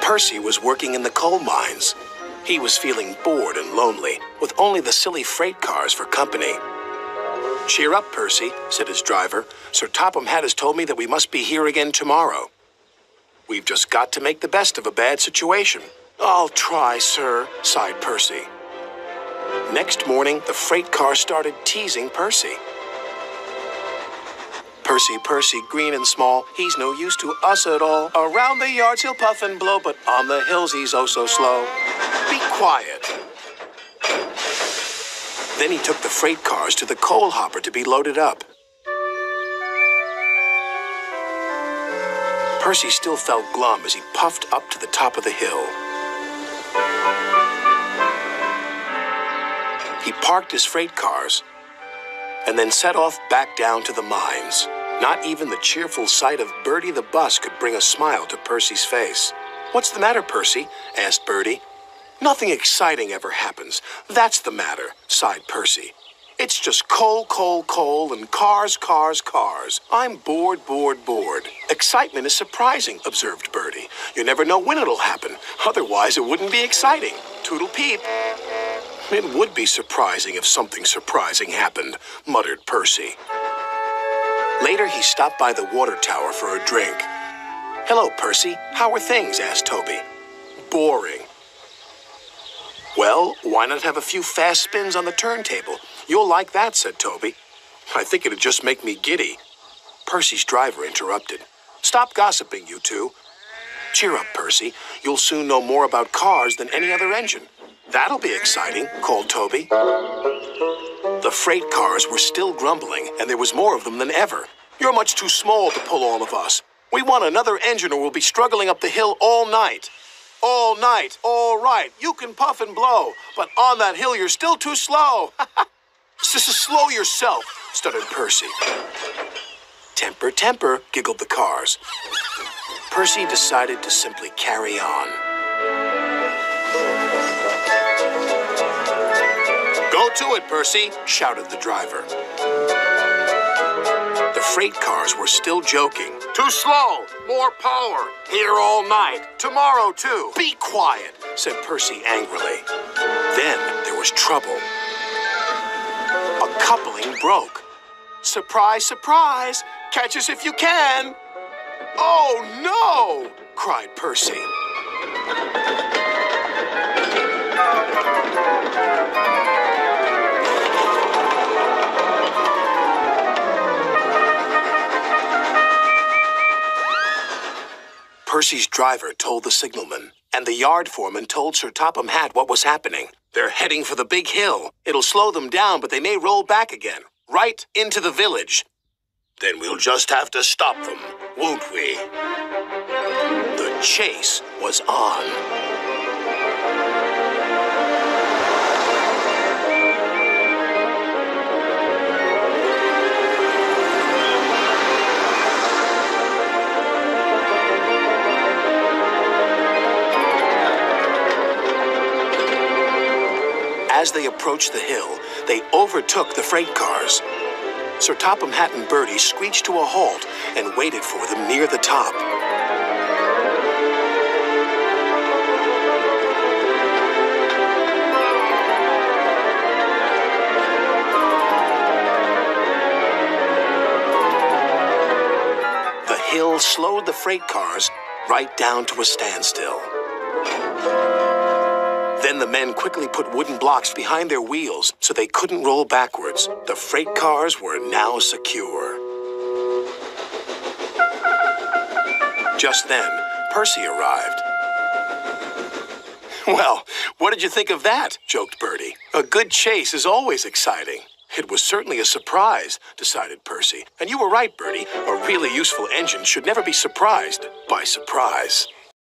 Percy was working in the coal mines. He was feeling bored and lonely, with only the silly freight cars for company. "Cheer up, Percy," said his driver. "Sir Topham Hatt has told me that we must be here again tomorrow. We've just got to make the best of a bad situation." "I'll try, sir," sighed Percy. Next morning, the freight car started teasing Percy. "Percy, Percy, green and small, he's no use to us at all. Around the yards he'll puff and blow, but on the hills he's oh so slow. Be quiet." Then he took the freight cars to the coal hopper to be loaded up. Percy still felt glum as he puffed up to the top of the hill. He parked his freight cars and then set off back down to the mines. Not even the cheerful sight of Bertie the bus could bring a smile to Percy's face. "What's the matter, Percy?" asked Bertie. "Nothing exciting ever happens. That's the matter," sighed Percy. "It's just coal, coal, coal, and cars, cars, cars. I'm bored, bored, bored." "Excitement is surprising," observed Bertie. "You never know when it'll happen. Otherwise, it wouldn't be exciting. Toodle peep." "It would be surprising if something surprising happened," muttered Percy. Later, he stopped by the water tower for a drink. "Hello, Percy. How are things?" asked Toby. "Boring." "Well, why not have a few fast spins on the turntable? You'll like that," said Toby. "I think it'd just make me giddy." Percy's driver interrupted. "Stop gossiping, you two. Cheer up, Percy. You'll soon know more about cars than any other engine." "That'll be exciting," called Toby. The freight cars were still grumbling, and there was more of them than ever. "You're much too small to pull all of us. We want another engine or we'll be struggling up the hill all night." "All night, all right. You can puff and blow, but on that hill you're still too slow." Slow yourself," stuttered Percy. "Temper, temper," giggled the cars. Percy decided to simply carry on. "Go to it, Percy," shouted the driver. The freight cars were still joking. "Too slow, more power, here all night, tomorrow too." "Be quiet," said Percy angrily. Then there was trouble. A coupling broke. "Surprise, surprise, catch us if you can." "Oh no," cried Percy. Percy's driver told the signalman, and the yard foreman told Sir Topham Hatt what was happening. "They're heading for the big hill. It'll slow them down, but they may roll back again, right into the village." "Then we'll just have to stop them, won't we?" The chase was on. As they approached the hill, they overtook the freight cars. Sir Topham Hatt and Bertie screeched to a halt and waited for them near the top. The hill slowed the freight cars right down to a standstill. Then the men quickly put wooden blocks behind their wheels so they couldn't roll backwards. The freight cars were now secure. Just then, Percy arrived. "Well, what did you think of that?" joked Bertie. "A good chase is always exciting." "It was certainly a surprise," decided Percy. "And you were right, Bertie. A really useful engine should never be surprised by surprise."